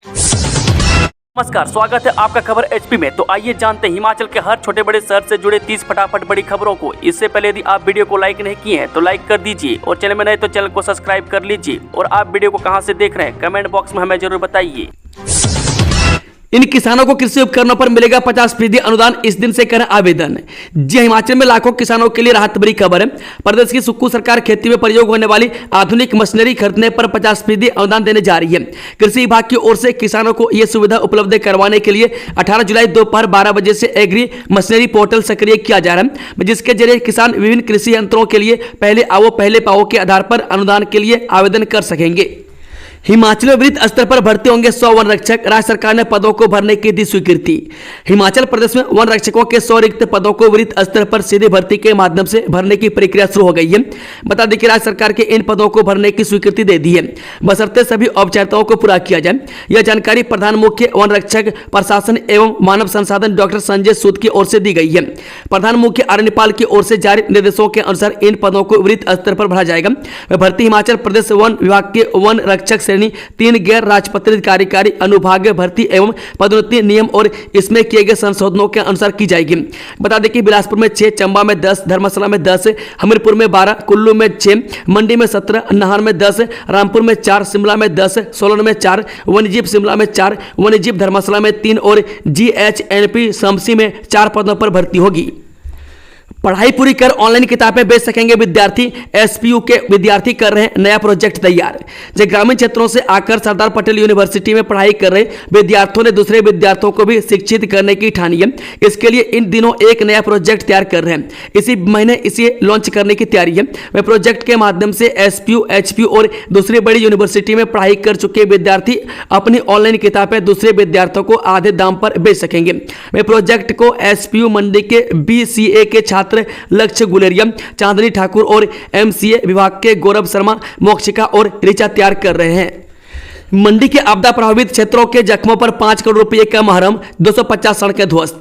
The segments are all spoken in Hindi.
नमस्कार, स्वागत है आपका खबर एचपी में। तो आइए जानते हैं हिमाचल के हर छोटे बड़े शहर से जुड़े 30 फटाफट बड़ी खबरों को। इससे पहले यदि आप वीडियो को लाइक नहीं किए हैं तो लाइक कर दीजिए और चैनल में नए तो चैनल को सब्सक्राइब कर लीजिए। और आप वीडियो को कहां से देख रहे हैं कमेंट बॉक्स में हमें जरूर बताइए। इन किसानों को कृषि उपकरणों पर मिलेगा 50% अनुदान, इस दिन से करें आवेदन। जी, हिमाचल में लाखों किसानों के लिए राहत भरी खबर है। प्रदेश की सुक्खू सरकार खेती में प्रयोग होने वाली आधुनिक मशीनरी खरीदने पर 50% अनुदान देने जा रही है। कृषि विभाग की ओर से किसानों को यह सुविधा उपलब्ध करवाने के लिए 18 जुलाई दोपहर 12 बजे से एग्री मशीनरी पोर्टल सक्रिय किया जा रहा है, जिसके जरिए किसान विभिन्न कृषि यंत्रों के लिए पहले आओ पहले पाओ के आधार पर अनुदान के लिए आवेदन कर सकेंगे। हिमाचल में वृत्त स्तर पर भर्ती होंगे 100 वन रक्षक, राज्य सरकार ने पदों को भरने की दी स्वीकृति। हिमाचल प्रदेश में वन रक्षकों के 100 रिक्त पदों को वृत्त स्तर पर सीधी भर्ती के माध्यम से भरने की प्रक्रिया शुरू हो गई है। बता दें कि राज्य सरकार के इन पदों को भरने की स्वीकृति दे दी है, बशर्ते सभी औपचारिकताओं को पूरा किया जाए। यह जानकारी प्रधान मुख्य वन रक्षक प्रशासन एवं मानव संसाधन डॉक्टर संजय सूद की ओर से दी गई है। प्रधान मुख्य कार्यपाल की ओर से जारी निर्देशों के अनुसार इन पदों को वृत्त स्तर पर भरा जाएगा। भर्ती हिमाचल प्रदेश वन विभाग के वन रक्षक 3 गैर राजपत्रित कार्यकारी अनुभागीय भर्ती एवं पदोन्नति नियम और इसमें किए गए संशोधनों के अनुसार की जाएगी। बता दें कि बिलासपुर में 6, चंबा में 10, धर्मशाला में 10, हमीरपुर में 12, कुल्लू में 6, मंडी में 17, नाहन में 10, रामपुर में 4, शिमला में 10, सोलन में 4, वन्यजीव शिमला में 4, वन्यजीव धर्मशाला में 3 और GHNP शमसी में 4 पदों पर भर्ती होगी। पढ़ाई पूरी कर ऑनलाइन किताबें बेच सकेंगे विद्यार्थी। SPU के विद्यार्थी कर रहे हैं नया प्रोजेक्ट तैयार। जो ग्रामीण क्षेत्रों से आकर सरदार पटेल यूनिवर्सिटी में पढ़ाई कर रहे विद्यार्थियों ने दूसरे विद्यार्थियों को भी शिक्षित करने की ठानी है। इसके लिए इन दिनों एक नया प्रोजेक्ट तैयार कर रहे हैं। इसी महीने इसे लॉन्च करने की तैयारी है। वह प्रोजेक्ट के माध्यम से SPU, HPU और दूसरी बड़ी यूनिवर्सिटी में पढ़ाई कर चुके विद्यार्थी अपनी ऑनलाइन किताबें दूसरे विद्यार्थियों को आधे दाम पर बेच सकेंगे। वह प्रोजेक्ट को SPU मंडी के BCA के छात्र लक्ष्य गुलेरिया, चांदनी ठाकुर और MCA विभाग के गौरव शर्मा, मोक्षिका और ऋचा तैयार कर रहे हैं। मंडी के आपदा प्रभावित क्षेत्रों के जख्मों पर 5 करोड़ रुपए का महरम, 250 सड़कें ध्वस्त।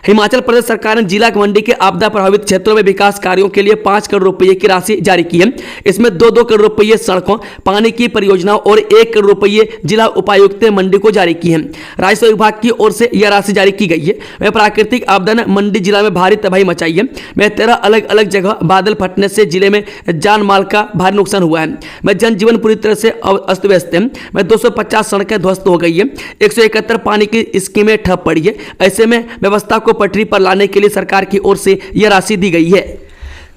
हिमाचल प्रदेश सरकार ने जिला मंडी के आपदा प्रभावित क्षेत्रों में विकास कार्यों के लिए 5 करोड़ रुपए की राशि जारी की है। इसमें 2-2 करोड़ रुपए सड़कों, पानी की परियोजनाओं और 1 करोड़ रुपए जिला उपायुक्त मंडी को जारी की है। राजस्व विभाग की ओर से यह राशि जारी की गई है। वह प्राकृतिक आपदा ने मंडी जिला में भारी तबाही मचाई है। वह 13 अलग अलग जगह बादल फटने से जिले में जान माल का भारी नुकसान हुआ है। वह जनजीवन पूरी तरह से अस्त व्यस्त है। 250 सड़कें ध्वस्त हो गई है। 171 पानी की स्कीमें ठप पड़ी है। ऐसे में व्यवस्था को पटरी पर लाने के लिए सरकार की ओर से यह राशि दी गई है।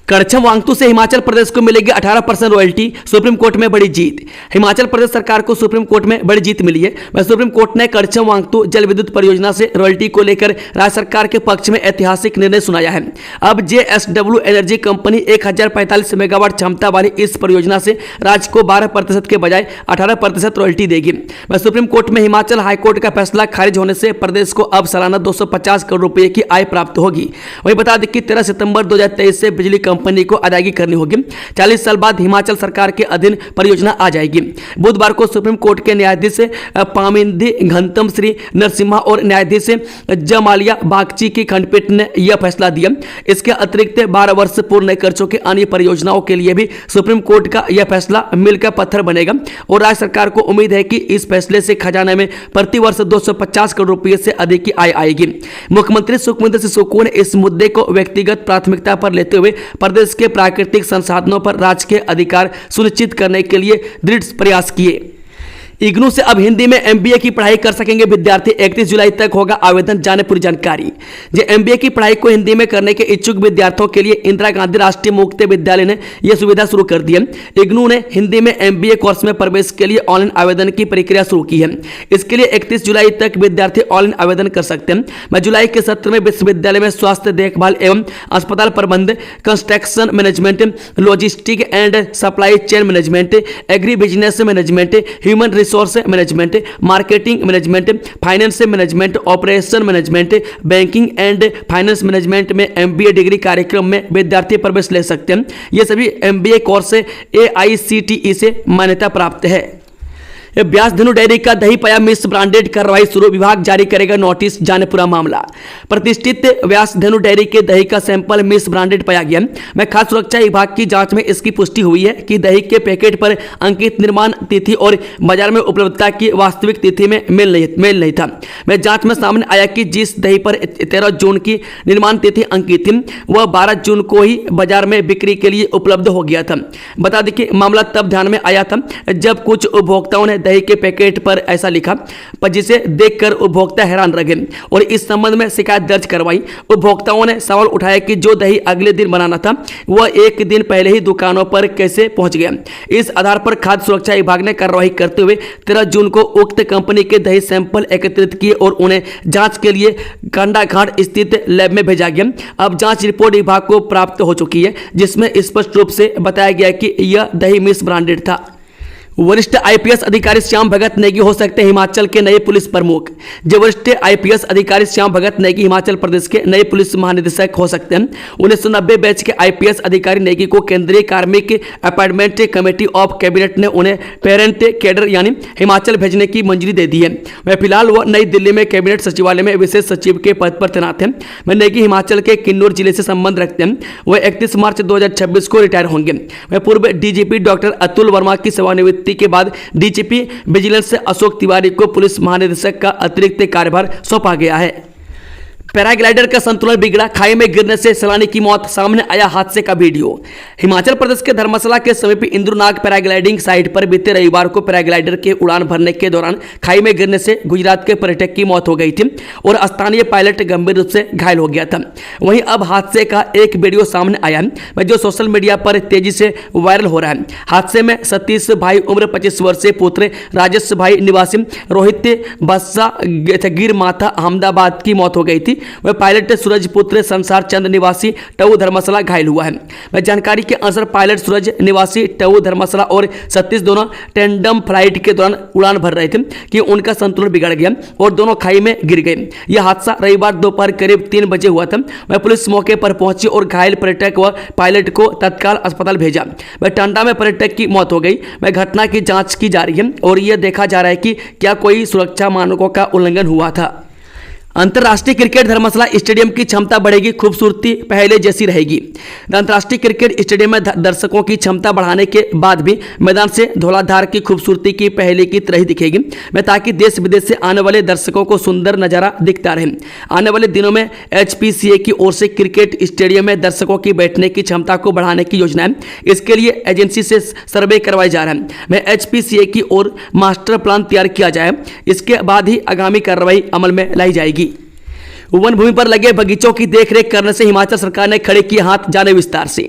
करछम वांगतू से हिमाचल प्रदेश को मिलेगी 18% रॉयल्टी, सुप्रीम कोर्ट में बड़ी जीत। हिमाचल प्रदेश सरकार को सुप्रीम कोर्ट में बड़ी जीत मिली है। वह सुप्रीम कोर्ट ने करछम वांगतू जल विद्युत परियोजना से रॉयल्टी को लेकर राज्य सरकार के पक्ष में ऐतिहासिक निर्णय सुनाया है। अब JSW एनर्जी कंपनी 1045 मेगावाट क्षमता वाली इस परियोजना से राज्य को 12% के बजाय 18% रॉयल्टी देगी। वह सुप्रीम कोर्ट में हिमाचल हाईकोर्ट का फैसला खारिज होने से प्रदेश को अब सालाना 250 करोड़ रुपए की आय प्राप्त होगी। वही बता दें कि 13 सितंबर 2023 से बिजली कंपनी को अदायगी करनी होगी। 40 साल बाद हिमाचल सरकार के अधीन परियोजना आ जाएगी। बुधवार को सुप्रीम कोर्ट के न्यायाधीश पामिंदी घनतम श्री नरसिम्हा और न्यायाधीश जमालिया बागची की खंडपीठ ने यह फैसला दिया। इसके अतिरिक्त 12 वर्ष पूर्ण कर चुके अन्य परियोजनाओं के लिए भी सुप्रीम कोर्ट का यह फैसला मील का पत्थर बनेगा और राज्य सरकार को उम्मीद है कि इस फैसले से खजाने में प्रति वर्ष 250 करोड़ रुपए से अधिक की आय आएगी। मुख्यमंत्री सुखविंदर सिंह सुक्खू ने इस मुद्दे को व्यक्तिगत प्राथमिकता पर लेते हुए प्रदेश के प्राकृतिक संसाधनों पर राज्य के अधिकार सुनिश्चित करने के लिए दृढ़ प्रयास किए। इग्नू से अब हिंदी में MBA की पढ़ाई कर सकेंगे विद्यार्थी। 31 जुलाई तक होगा आवेदन, जाने पूरी जानकारी। जो MBA की पढ़ाई को हिंदी में करने के इच्छुक विद्यार्थियों के लिए इंदिरा गांधी राष्ट्रीय मुक्त विद्यालय ने यह सुविधा शुरू कर दी है। इग्नू ने हिंदी में MBA कोर्स में प्रवेश के लिए ऑनलाइन आवेदन की प्रक्रिया शुरू की है। इसके लिए 31 जुलाई तक विद्यार्थी ऑनलाइन आवेदन कर सकते हैं। जुलाई के सत्र में विश्वविद्यालय में स्वास्थ्य देखभाल एवं अस्पताल प्रबंध, construction management, logistic and supply chain management, agri business management, human resource management, marketing management, finance management, operation management, banking and finance management में MBA डिग्री कार्यक्रम में विद्यार्थी प्रवेश ले सकते हैं। ये सभी MBA कोर्स AICTE से मान्यता प्राप्त है। व्यासधनु डेयरी का दही पाया मिस ब्रांडेड, कार्रवाई शुरू, विभाग जारी करेगा नोटिस, जाने पूरा मामला। प्रतिष्ठित व्यासधनु डेयरी के दही का सैंपल मिस ब्रांडेड पाया गया में खाद्य सुरक्षा विभाग की जांच में इसकी पुष्टि हुई है कि दही के पैकेट पर अंकित निर्माण तिथि और बाजार में उपलब्धता की वास्तविक तिथि में मेल नहीं था। में जांच में सामने आया कि जिस दही पर 13 जून की निर्माण तिथि अंकित थी वह 12 जून को ही बाजार में बिक्री के लिए उपलब्ध हो गया था। बता दें कि मामला तब ध्यान में आया था जब कुछ उपभोक्ताओं ने दही के पैकेट पर ऐसा लिखा पर जिसे देखकर उपभोक्ता हैरान रह गए और इस संबंध में शिकायत दर्ज करवाई। उपभोक्ताओं ने सवाल उठाया कि जो दही अगले दिन बनाना था वह एक दिन पहले ही दुकानों पर कैसे पहुंच गया। इस आधार पर खाद्य सुरक्षा विभाग ने कार्रवाई करते हुए 13 जून को उक्त कंपनी के दही सैंपल एकत्रित किए और उन्हें जांच के लिए कंडाघाट स्थित लैब में भेजा गया। अब जांच रिपोर्ट विभाग को प्राप्त हो चुकी है जिसमें स्पष्ट रूप से बताया गया कि यह दही मिस ब्रांडेड था। वरिष्ठ आईपीएस अधिकारी श्याम भगत नेगी हो सकते हैं हिमाचल के नए पुलिस प्रमुख। जो वरिष्ठ आईपीएस अधिकारी श्याम भगत नेगी हिमाचल प्रदेश के नए पुलिस महानिदेशक हो सकते हैं। 1990 बैच के आईपीएस अधिकारी नेगी को केंद्रीय कार्मिक अपॉइंटमेंट कमेटी ऑफ कैबिनेट ने उन्हें पेरेंट कैडर यानी हिमाचल भेजने की मंजूरी दे दी है। वह फिलहाल वह नई दिल्ली में कैबिनेट सचिवालय में विशेष सचिव के पद पर तैनात हैं। वह नेगी हिमाचल के किन्नौर जिले से संबंध रखते हैं। वह 31 मार्च 2026 को रिटायर होंगे। वह पूर्व डीजीपी डॉक्टर अतुल वर्मा की सेवानिवृत्ति के बाद डीजीपी विजिलेंस से अशोक तिवारी को पुलिस महानिदेशक का अतिरिक्त कार्यभार सौंपा गया है। पैराग्लाइडर का संतुलन बिगड़ा, खाई में गिरने से सैलानी की मौत, सामने आया हादसे का वीडियो। हिमाचल प्रदेश के धर्मशाला के समीप इंद्रनाग पैराग्लाइडिंग साइट पर बीते रविवार को पैराग्लाइडर के उड़ान भरने के दौरान खाई में गिरने से गुजरात के पर्यटक की मौत हो गई थी और स्थानीय पायलट गंभीर रूप से घायल हो गया था। वहीं अब हादसे का एक वीडियो सामने आया है जो सोशल मीडिया पर तेजी से वायरल हो रहा है। हादसे में सतीश भाई उम्र 25 वर्षीय पुत्र राजेश भाई निवासी रोहित बस्सा गिर माथा अहमदाबाद की मौत हो गई थी। वह पायलट सूरज पुत्र संसार चंद निवासी टऊ धर्मशाला घायल हुआ है। वह जानकारी के अनुसार पायलट सूरज निवासी टऊ धर्मशाला और सतीश दोनों टेंडम फ्लाइट के दौरान उड़ान भर रहे थे कि उनका संतुलन बिगड़ गया और दोनों खाई में गिर गए। यह हादसा रविवार दोपहर करीब 3 बजे हुआ था। वह पुलिस मौके पर पहुंची और घायल पर्यटक व पायलट को तत्काल अस्पताल भेजा। वह टांडा में पर्यटक की मौत हो गई। वह घटना की जांच की जा रही है और यह देखा जा रहा है कि क्या कोई सुरक्षा मानकों का उल्लंघन हुआ था। अंतर्राष्ट्रीय क्रिकेट धर्मशाला स्टेडियम की क्षमता बढ़ेगी, खूबसूरती पहले जैसी रहेगी। अंतर्राष्ट्रीय क्रिकेट स्टेडियम में दर्शकों की क्षमता बढ़ाने के बाद भी मैदान से धौलाधार की खूबसूरती की पहले की तरह ही दिखेगी ताकि देश विदेश से आने वाले दर्शकों को सुंदर नजारा दिखता रहे। आने वाले दिनों में HPCA की ओर से क्रिकेट स्टेडियम में दर्शकों की बैठने की क्षमता को बढ़ाने की योजना है। इसके लिए एजेंसी से सर्वे करवाया जा रहा है। में HPCA की ओर मास्टर प्लान तैयार किया जाए, इसके बाद ही आगामी कार्रवाई अमल में लाई जाएगी। वन भूमि पर लगे बगीचों की देखरेख करने से हिमाचल सरकार ने खड़े किए हाथ, जाने विस्तार से।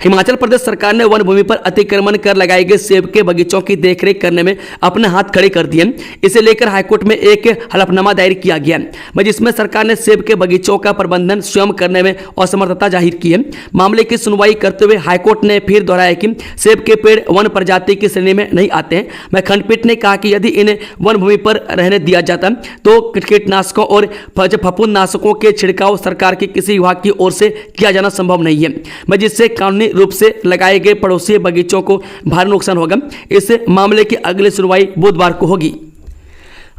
हिमाचल प्रदेश सरकार ने वन भूमि पर अतिक्रमण कर लगाए गए सेब के बगीचों की देखरेख करने में अपने हाथ खड़े कर दिए। इसे लेकर हाईकोर्ट में एक हलफनामा दायर किया गया जिसमें सरकार ने सेब के बगीचों का प्रबंधन स्वयं करने में असमर्थता जाहिर की है। मामले की सुनवाई करते हुए हाईकोर्ट ने फिर दोहराया कि सेब के पेड़ वन प्रजाति की श्रेणी में नहीं आते हैं। खंडपीठ ने कहा कि यदि इन्हें वन भूमि पर रहने दिया जाता तो कीटनाशकों और फफूंदनाशकों के छिड़काव सरकार के किसी विभाग की ओर से किया जाना संभव नहीं है, जिससे कानूनी रूप से लगाए गए पड़ोसी बगीचों को भारी नुकसान होगा। इस मामले की अगली सुनवाई बुधवार को होगी।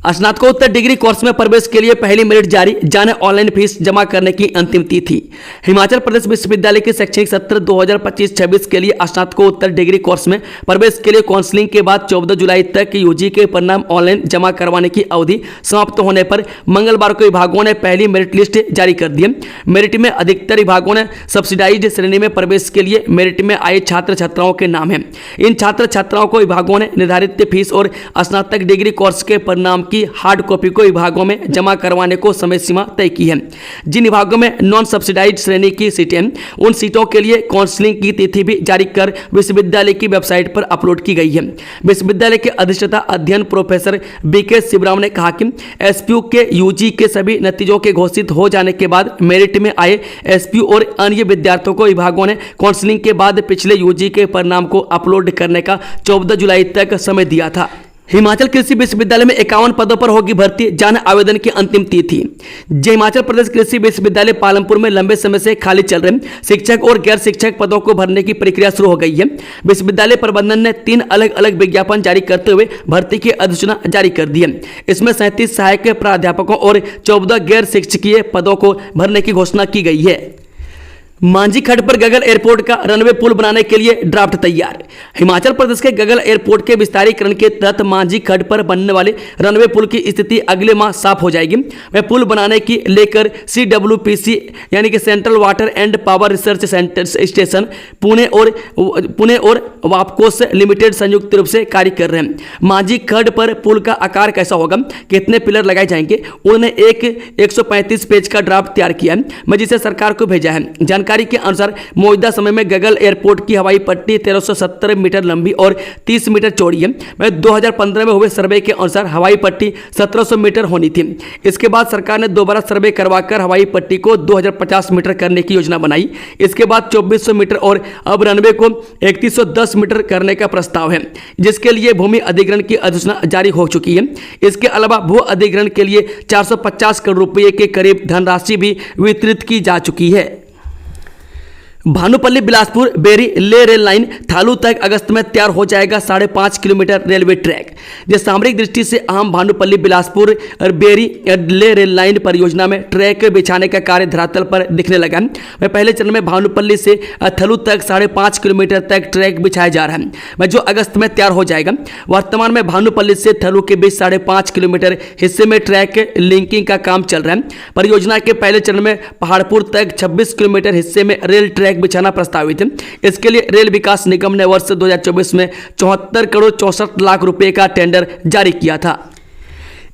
स्नातकोत्तर डिग्री कोर्स में प्रवेश के लिए पहली मेरिट जारी, जाने ऑनलाइन फीस जमा करने की अंतिम तिथि। हिमाचल प्रदेश विश्वविद्यालय के शैक्षणिक सत्र 2025-26 के लिए स्नातकोत्तर डिग्री कोर्स में प्रवेश के लिए काउंसलिंग के बाद 14 जुलाई तक यूजी के परिणाम ऑनलाइन जमा करवाने की अवधि समाप्त होने पर मंगलवार को विभागों ने पहली मेरिट लिस्ट जारी कर दी। मेरिट में अधिकतर विभागों ने सब्सिडाइज्ड श्रेणी में प्रवेश के लिए मेरिट में आए छात्र छात्राओं के नाम हैं। इन छात्र छात्राओं को विभागों ने निर्धारित फीस और स्नातक डिग्री कोर्स के परिणाम की हार्ड कॉपी को विभागों में जमा करवाने को समय सीमा तय की है। जिन विभागों में नॉन सब्सिडाइज्ड श्रेणी की सीटें उन सीटों के लिए काउंसलिंग की तिथि भी जारी कर विश्वविद्यालय की वेबसाइट पर अपलोड की गई है। विश्वविद्यालय के अधिष्ठाता अध्ययन प्रोफेसर BK शिवराम ने कहा कि SPU के यूजी के सभी नतीजों के घोषित हो जाने के बाद मेरिट में आए SPU और अन्य विद्यार्थियों को विभागों ने काउंसलिंग के बाद पिछले यूजी के परिणाम को अपलोड करने का 14 जुलाई तक समय दिया था। हिमाचल कृषि विश्वविद्यालय में 51 पदों पर होगी भर्ती, जान आवेदन की अंतिम तिथि। जय हिमाचल प्रदेश कृषि विश्वविद्यालय पालमपुर में लंबे समय से खाली चल रहे शिक्षक और गैर शिक्षक पदों को भरने की प्रक्रिया शुरू हो गई है। विश्वविद्यालय प्रबंधन ने 3 अलग अलग विज्ञापन जारी करते हुए भर्ती की अधिसूचना जारी कर दी है। इसमें 37 सहायक प्राध्यापकों और 14 गैर शिक्षकीय पदों को भरने की घोषणा की गई है। मांझी खड्ड पर गगल एयरपोर्ट का रनवे पुल बनाने के लिए ड्राफ्ट तैयार। हिमाचल प्रदेश के गगल एयरपोर्ट के विस्तारीकरण के तहत मांझी खड्ड पर बनने वाले रनवे पुल की स्थिति अगले माह साफ हो जाएगी। वह पुल बनाने की लेकर CWPC यानी कि central water and power research centre station Pune और वापकोस लिमिटेड संयुक्त रूप से कार्य कर रहे हैं। मांझी खड्ड पर पुल का आकार कैसा होगा, कितने पिलर लगाए जाएंगे, उन्होंने एक 135 पेज का ड्राफ्ट तैयार किया है, जिसे सरकार को भेजा है। जानकारी के अनुसार मौजूदा समय में गगल एयरपोर्ट की हवाई पट्टी 1370 मीटर लंबी और 30 मीटर चौड़ी है। वह 2015 में हुए सर्वे के अनुसार हवाई पट्टी 1700 मीटर होनी थी। इसके बाद सरकार ने दोबारा सर्वे करवाकर हवाई पट्टी को 2050 मीटर करने की योजना बनाई। इसके बाद 2400 मीटर और अब रनवे को 3110 मीटर करने का प्रस्ताव है, जिसके लिए भूमि अधिग्रहण की अधिसूचना जारी हो चुकी है। इसके अलावा भू अधिग्रहण के लिए 450 करोड़ रुपए के करीब धनराशि भी वितरित की जा चुकी है। भानुपल्ली बिलासपुर बेरी ले रेल लाइन थालू तक अगस्त में तैयार हो जाएगा 5.5 किलोमीटर रेलवे ट्रैक। जो सामरिक दृष्टि से अहम भानुपल्ली बिलासपुर बेरी ले रेल लाइन परियोजना में ट्रैक बिछाने का कार्य धरातल पर दिखने लगा। वह पहले चरण में भानुपल्ली से थलू तक 5.5 किलोमीटर तक ट्रैक बिछाया जा रहा है, वह जो अगस्त में तैयार हो जाएगा। वर्तमान में भानुपल्ली से थलू के बीच 5.5 किलोमीटर हिस्से में ट्रैक लिंकिंग का काम चल रहा है। परियोजना के पहले चरण में पहाड़पुर तक 26 किलोमीटर हिस्से में रेल ट्रैक बिछाना प्रस्तावित है। इसके लिए रेल विकास निगम ने वर्ष 2024 में 74 करोड़ 64 लाख रुपए का टेंडर जारी किया था।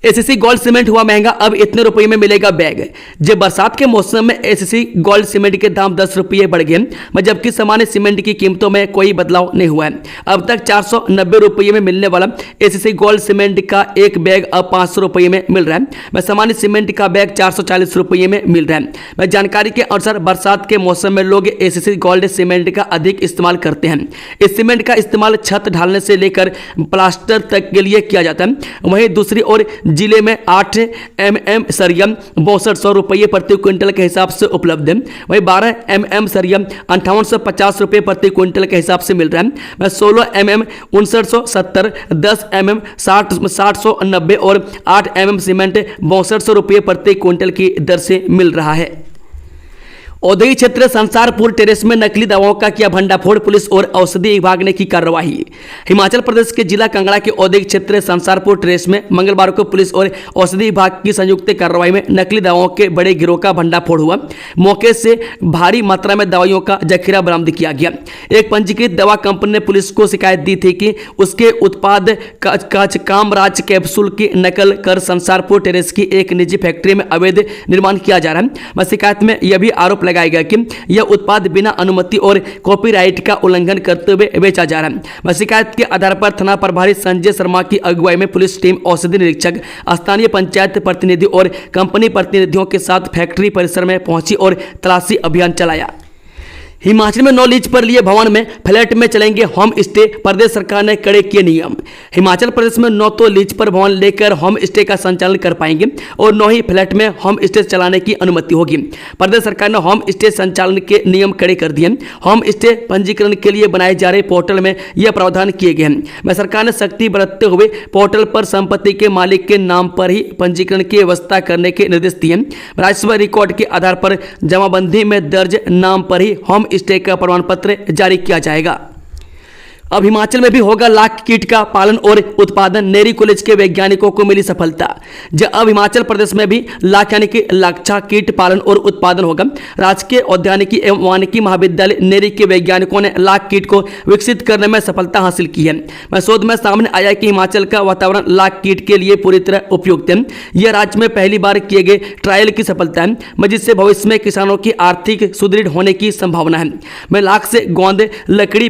एसएससी गोल्ड सीमेंट हुआ महंगा, अब इतने रुपये में मिलेगा बैग। जब बरसात के मौसम में एसएससी गोल्ड सीमेंट के दाम 10 रुपये बढ़ गए, जबकि सामान्य सीमेंट की कीमतों में कोई बदलाव नहीं हुआ है। अब तक 490 रुपये में मिलने वाला एसएससी गोल्ड सीमेंट का एक बैग अब 500 रुपये में मिल रहा है। सामान्य सीमेंट का बैग 440 रुपये में मिल रहा है। जानकारी के अनुसार बरसात के मौसम में लोग एसएससी गोल्ड सीमेंट का अधिक इस्तेमाल करते हैं। इस सीमेंट का इस्तेमाल छत ढालने से लेकर प्लास्टर तक के लिए किया जाता है। वहीं दूसरी ओर जिले में 8 mm सरिया 6200 रुपये प्रति क्विंटल के हिसाब से उपलब्ध है। वहीं 12 mm सरिया 5850 रुपये प्रति क्विंटल के हिसाब से मिल रहा है। 16 mm 5970, 10 mm 790 और 8 mm सीमेंट 6200 रुपये प्रति क्विंटल की दर से मिल रहा है। औद्योगिक क्षेत्र संसारपुर टेरेस में नकली दवाओं का किया भंडाफोड़, पुलिस और औषधि विभाग ने की कार्रवाई। हिमाचल प्रदेश के जिला कांगड़ा के औद्योगिक क्षेत्र संसारपुर टेरेस में मंगलवार को पुलिस और औषधि विभाग की संयुक्त कार्रवाई में नकली दवाओं के बड़े गिरोह का भंडाफोड़ हुआ। मौके से भारी मात्रा में दवाइयों का जखीरा बरामद किया गया। एक पंजीकृत दवा कंपनी ने पुलिस को शिकायत दी थी कि उसके उत्पाद कामराज कैप्सूल की नकल कर संसारपुर टेरेस की एक निजी फैक्ट्री में अवैध निर्माण किया जा रहा है। शिकायत में यह भी आरोप लगाया गया कि यह उत्पाद बिना अनुमति और कॉपीराइट का उल्लंघन करते हुए बेचा जा रहा है। शिकायत के आधार पर थाना प्रभारी संजय शर्मा की अगुवाई में पुलिस टीम औषधि निरीक्षक, स्थानीय पंचायत प्रतिनिधि और कंपनी प्रतिनिधियों के साथ फैक्ट्री परिसर में पहुंची और तलाशी अभियान चलाया। हिमाचल में 9 लीज पर लिए भवन में फ्लैट में चलेंगे होम स्टे, प्रदेश सरकार ने कड़े किए नियम। हिमाचल प्रदेश में 9 तो लीज पर भवन लेकर होम स्टे का संचालन कर पाएंगे और 9 ही फ्लैट में होम स्टे चलाने की अनुमति होगी। प्रदेश सरकार ने होम स्टे संचालन के नियम कड़े कर दिए। होम स्टे पंजीकरण के लिए बनाए जा रहे पोर्टल में यह प्रावधान किए गए हैं। सरकार ने सख्ती बरतते हुए पोर्टल पर संपत्ति के मालिक के नाम पर ही पंजीकरण की व्यवस्था करने के निर्देश दिए। राजस्व रिकॉर्ड के आधार पर जमाबंदी में दर्ज नाम पर ही होम स्टे का प्रमाण पत्र जारी किया जाएगा। अब हिमाचल में भी होगा लाख कीट का पालन और उत्पादन, नेरी कॉलेज के वैज्ञानिकों को मिली सफलता। अब हिमाचल प्रदेश में भी लाख यानी कि लाक्षा कीट पालन और उत्पादन होगा। राजकीय औद्यानिकी एवं वानिकी महाविद्यालय नेरी के वैज्ञानिकों ने लाख कीट को विकसित करने में सफलता हासिल की है। शोध में सामने आया कि हिमाचल का वातावरण लाख कीट के लिए पूरी तरह उपयुक्त है। यह राज्य में पहली बार किए गए ट्रायल की सफलता है, जिससे भविष्य में किसानों की आर्थिक सुदृढ़ होने की संभावना है। लाख से गोंद, लकड़ी,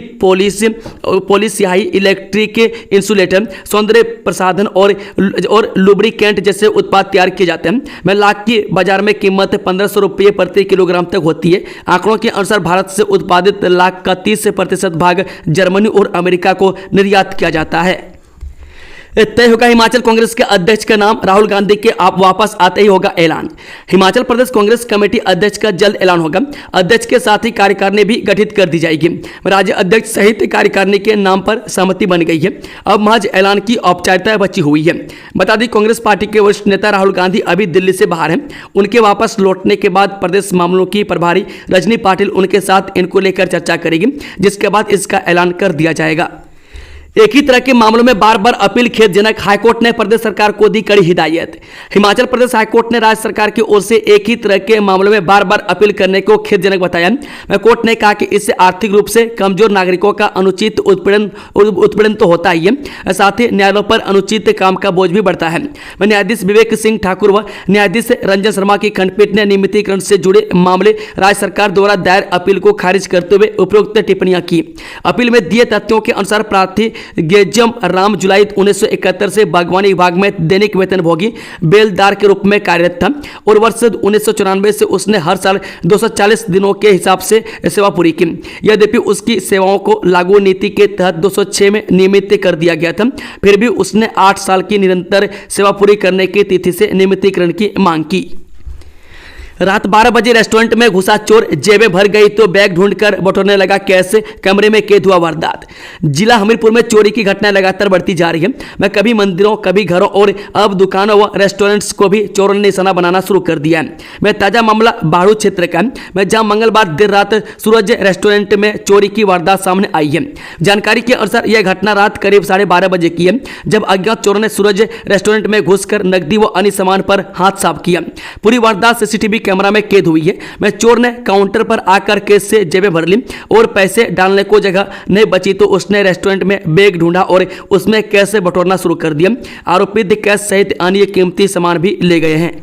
पॉलिश स्याही, इलेक्ट्रिक इंसुलेटर, सौंदर्य प्रसाधन और लुब्रिकेंट जैसे उत्पाद तैयार किए जाते हैं। लाख की बाजार में कीमत 1500 रुपये प्रति किलोग्राम तक होती है। आंकड़ों के अनुसार भारत से उत्पादित लाख का 30% भाग जर्मनी और अमेरिका को निर्यात किया जाता है। तय होगा हिमाचल कांग्रेस के अध्यक्ष का नाम। राहुल गांधी के आप वापस आते ही होगा ऐलान। हिमाचल प्रदेश कांग्रेस कमेटी अध्यक्ष का जल्द ऐलान होगा। अध्यक्ष के साथ ही कार्यकारिणी भी गठित कर दी जाएगी। राज्य अध्यक्ष सहित कार्यकारिणी के नाम पर सहमति बन गई है। अब महज ऐलान की औपचारिकता बची हुई है। बता दें कांग्रेस पार्टी के वरिष्ठ नेता राहुल गांधी अभी दिल्ली से बाहर हैं। उनके वापस लौटने के बाद प्रदेश मामलों की प्रभारी रजनी पाटिल उनके साथ इनको लेकर चर्चा करेगी, जिसके बाद इसका ऐलान कर दिया जाएगा। एक ही तरह के मामलों में बार बार अपील खेदजनक। हाईकोर्ट ने प्रदेश सरकार को दी कड़ी हिदायत। हिमाचल प्रदेश हाईकोर्ट ने राज्य सरकार की ओर से एक ही तरह के मामलों में बार बार अपील करने को खेदजनक बताया। कोर्ट ने कहा कि इससे आर्थिक रूप से कमजोर नागरिकों का अनुचित उत्पीड़न तो होता ही है, साथ ही न्यायालयों पर अनुचित काम का बोझ भी बढ़ता है। न्यायाधीश विवेक सिंह ठाकुर व न्यायाधीश रंजन शर्मा की खंडपीठ ने नियमितीकरण से जुड़े मामले राज्य सरकार द्वारा दायर अपील को खारिज करते हुए उपरोक्त टिप्पणियां की। अपील में दिए तथ्यों के अनुसार प्रार्थी गेजम राम जुलाई 1971 से बागवानी विभाग में दैनिक वेतनभोगी बेलदार के रूप में कार्यरत था और वर्ष 1994 से उसने हर साल 240 दिनों के हिसाब से सेवा पूरी की। यद्यपि उसकी सेवाओं को लागू नीति के तहत 206 में नियमित कर दिया गया था, फिर भी उसने 8 साल की निरंतर सेवा पूरी करने की तिथि से नियमितीकरण की मांग की। रात 12 बजे रेस्टोरेंट में घुसा चोर, जेबें भर गई तो बैग ढूंढकर बटोरने लगा कैश, कमरे में कैद हुआ वारदात। जिला हमीरपुर में चोरी की घटनाएं लगातार बढ़ती जा रही है। मैं कभी मंदिरों, कभी घरों और अब दुकानों व रेस्टोरेंट्स को भी चोरों ने निशाना बनाना शुरू कर दिया है। मैं ताजा मामला बाड़ू क्षेत्र का है, मैं जहां मंगलवार देर रात सूरज रेस्टोरेंट में चोरी की वारदात सामने आई है। जानकारी के अनुसार यह घटना रात करीब 12:30 बजे की है, जब अज्ञात चोरों ने सूरज रेस्टोरेंट में घुसकर नकदी व अन्य सामान पर हाथ साफ किया। पूरी वारदात सीसीटीवी कैमरा में कैद हुई है। मैं चोर ने काउंटर पर आकर केस से जेबें भर ली और पैसे डालने को जगह नहीं बची तो उसने रेस्टोरेंट में बैग ढूंढा और उसमें कैश से बटोरना शुरू कर दिया। आरोपी कैश सहित अन्य कीमती सामान भी ले गए हैं।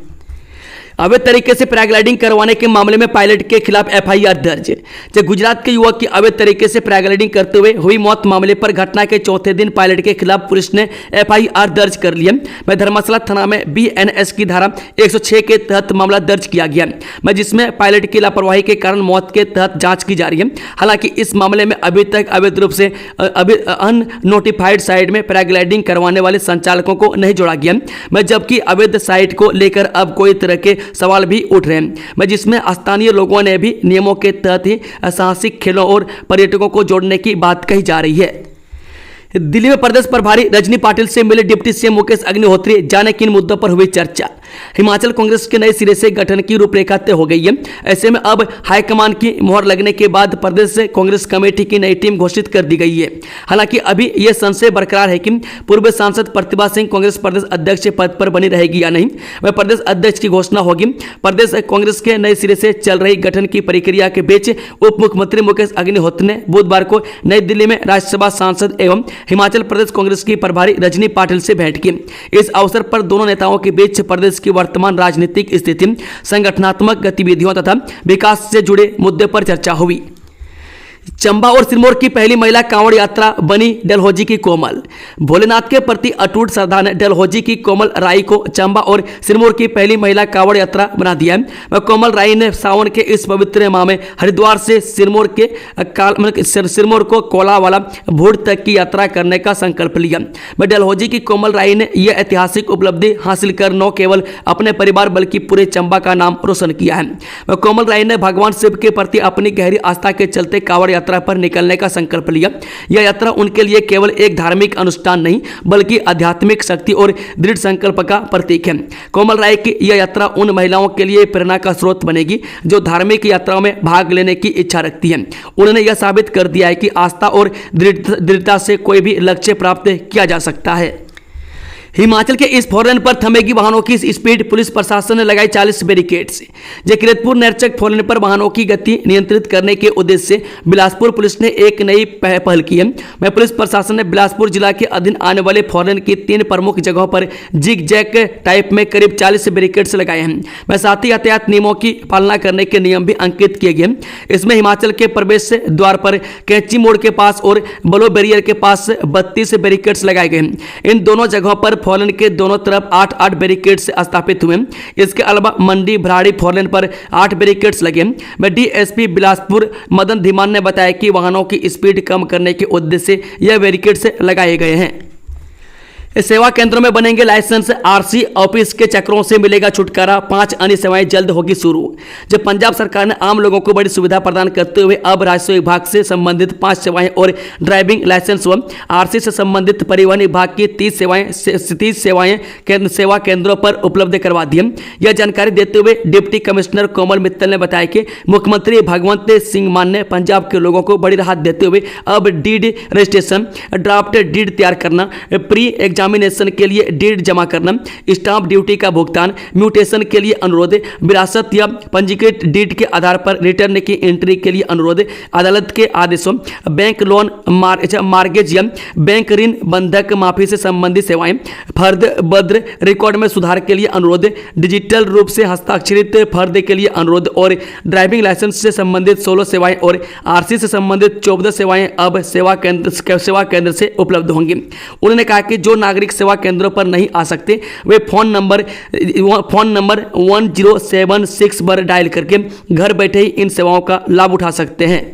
अवैध तरीके से पैराग्लाइडिंग करवाने के मामले में पायलट के खिलाफ एफआईआर दर्ज। जब गुजरात के युवक की अवैध तरीके से पैराग्लाइडिंग करते हुए हुई मौत मामले पर घटना के चौथे दिन पायलट के खिलाफ पुलिस ने एफआईआर दर्ज कर लिया। मैं धर्मशाला थाना में बीएनएस की धारा 106 के तहत मामला दर्ज किया गया, मैं जिसमें पायलट की लापरवाही के कारण मौत के तहत जांच की जा रही है। हालांकि इस मामले में अभी तक अवैध रूप से अननोटिफाइड साइट में पैराग्लाइडिंग करवाने वाले संचालकों को नहीं जोड़ा गया, मैं जबकि अवैध साइट को लेकर अब कोई तरह के सवाल भी उठ रहे हैं, मैं जिसमें स्थानीय लोगों ने भी नियमों के तहत ही साहसिक खेलों और पर्यटकों को जोड़ने की बात कही जा रही है। दिल्ली में प्रदेश प्रभारी रजनी पाटिल से मिले डिप्टी सीएम मुकेश अग्निहोत्री, जाने किन मुद्दों पर हुई चर्चा। हिमाचल कांग्रेस के नए सिरे से गठन की रूपरेखा तय हो गई है। ऐसे में अब हाईकमान की मोहर लगने के बाद प्रदेश से कांग्रेस कमेटी की नई टीम घोषित कर दी गई है। हालांकि अभी यह संशय बरकरार है कि पूर्व सांसद प्रतिभा सिंह कांग्रेस प्रदेश अध्यक्ष पद पर बनी रहेगी या नहीं। वह प्रदेश अध्यक्ष की घोषणा होगी। प्रदेश कांग्रेस के नए सिरे से चल रही गठन की प्रक्रिया के बीच उप मुख्यमंत्री मुकेश अग्निहोत्री ने बुधवार को नई दिल्ली में राज्यसभा सांसद एवं हिमाचल प्रदेश कांग्रेस की प्रभारी रजनी पाटिल से भेंट की। इस अवसर पर दोनों नेताओं के बीच प्रदेश की वर्तमान राजनीतिक स्थिति, संगठनात्मक गतिविधियों तथा विकास से जुड़े मुद्दे पर चर्चा हुई। चंबा और सिरमौर की पहली महिला कांवड़ यात्रा बनी डलहौजी की कोमल। भोलेनाथ के प्रति अटूट श्रद्धा ने डलहौजी की कोमल राई को चंबा और सिरमौर की पहली महिला कांवड़ यात्रा बना दिया है। वह कोमल राई ने सावन के इस पवित्र माह में हरिद्वार से सिरमौर को कोलावाला भूड तक की यात्रा करने का संकल्प लिया। वह डलहौजी की कोमल राई ने यह ऐतिहासिक उपलब्धि हासिल कर न केवल अपने परिवार बल्कि पूरे चंबा का नाम रोशन किया है। वह कोमल राई ने भगवान शिव के प्रति अपनी गहरी आस्था के चलते कांवड़ यात्रा पर निकलने का संकल्प लिया। यह यात्रा उनके लिए केवल एक धार्मिक अनुष्ठान नहीं बल्कि आध्यात्मिक शक्ति और दृढ़ संकल्प का प्रतीक है। कोमल राय की यह यात्रा उन महिलाओं के लिए प्रेरणा का स्रोत बनेगी जो धार्मिक यात्राओं में भाग लेने की इच्छा रखती हैं। उन्होंने यह साबित कर दिया है कि आस्था और दृढ़ता से कोई भी लक्ष्य प्राप्त किया जा सकता है। हिमाचल के इस फोरलेन पर थमेगी वाहनों की स्पीड, पुलिस प्रशासन ने लगाई 40 बैरिकेड्स। जकीरतपुर नरचक फोरलेन पर वाहनों की गति नियंत्रित करने के उद्देश्य से बिलासपुर पुलिस ने एक नई पहल की है। पुलिस प्रशासन ने बिलासपुर जिला के अधीन आने वाले फोरलेन की 3 प्रमुख जगहों पर जिग जैक टाइप में करीब 40 बैरिकेड्स लगाए हैं। साथ ही यातायात नियमों की पालना करने के नियम भी अंकित किए गए। इसमें हिमाचल के प्रवेश द्वार पर कैंची मोड़ के पास और बलो बैरियर के पास 32 बैरिकेड्स लगाए गए हैं। इन दोनों जगहों पर फोरलेन के दोनों तरफ 8-8 बैरिकेड्स स्थापित हुए। इसके अलावा मंडी भराड़ी फोरलेन पर 8 बैरिकेड्स लगे। डीएसपी बिलासपुर मदन धीमान ने बताया कि वाहनों की स्पीड कम करने के उद्देश्य से यह बैरिकेड्स लगाए गए हैं। सेवा केंद्रों में बनेंगे लाइसेंस, आरसी ऑफिस के चक्रों से मिलेगा छुटकारा, 5 अन्य सेवाएं जल्द होगी शुरू। जब पंजाब सरकार ने आम लोगों को बड़ी सुविधा प्रदान करते हुए अब राजस्व विभाग से संबंधित 5 सेवाएं और ड्राइविंग लाइसेंस व आरसी से संबंधित परिवहन विभाग की 30 सेवाएं सेवा केंद्रों पर उपलब्ध करवा दी है। यह जानकारी देते हुए डिप्टी कमिश्नर कोमल मित्तल ने बताया कि मुख्यमंत्री भगवंत सिंह मान ने पंजाब के लोगों को बड़ी राहत देते हुए अब डीड रजिस्ट्रेशन, ड्राफ्ट डीड तैयार करना, प्री एग्जामिनेशन के लिए डीड जमा करना, स्टाम्प ड्यूटी का भुगतान, म्यूटेशन के लिए अनुरोध, विरासत या पंजीकृत डीड के आधार पर रिटर्न की एंट्री के लिए अनुरोध, अदालत के आदेशों, बैंक लोन, मार्गेज या बैंक ऋण बंधक माफी से संबंधित सेवाएं, फर्द बद्र रिकॉर्ड में सुधार के लिए अनुरोध, डिजिटल रूप से हस्ताक्षरित फर्द के लिए अनुरोध और ड्राइविंग लाइसेंस से संबंधित 16 सेवाएं और आरसी से संबंधित 14 सेवाएं अब सेवा केंद्र से उपलब्ध होंगी। उन्होंने कहा कि जो नागरिक सेवा केंद्रों पर नहीं आ सकते वे फोन नंबर 1076 पर डायल करके घर बैठे ही इन सेवाओं का लाभ उठा सकते हैं।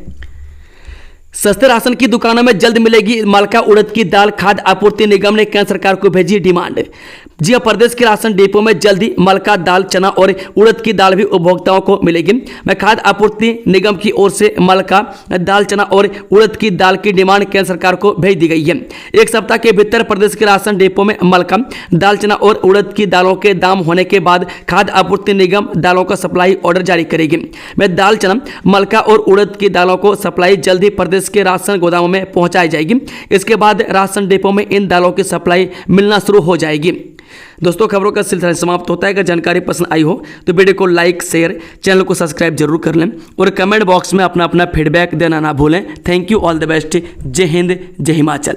सस्ते राशन की दुकानों में जल्द मिलेगी मलका उड़द की दाल, खाद्य आपूर्ति निगम ने केंद्र सरकार को भेजी डिमांड। जी प्रदेश के राशन डिपो में जल्द ही मलका दाल, चना और उड़द की दाल भी उपभोक्ताओं को मिलेगी। मैं खाद्य आपूर्ति निगम की ओर से मलका दाल, चना और उड़द की दाल की डिमांड केंद्र सरकार को भेज दी गई है। एक सप्ताह के भीतर प्रदेश के राशन डिपो में मलका दाल, चना और उड़द की दालों के दाम होने के बाद खाद्य आपूर्ति निगम दालों का सप्लाई ऑर्डर जारी करेगी। मैं दाल, चना, मलका और उड़द की दालों को सप्लाई जल्द ही प्रदेश के राशन गोदामों में पहुंचाई जाएगी। इसके बाद राशन डिपो में इन दालों की सप्लाई मिलना शुरू हो जाएगी। दोस्तों, खबरों का सिलसिला समाप्त होता है। अगर जानकारी पसंद आई हो तो वीडियो को लाइक, शेयर, चैनल को सब्सक्राइब जरूर कर लें और कमेंट बॉक्स में अपना फीडबैक देना ना भूलें। Thank you, all the best. जय हिंद, जय हिमाचल।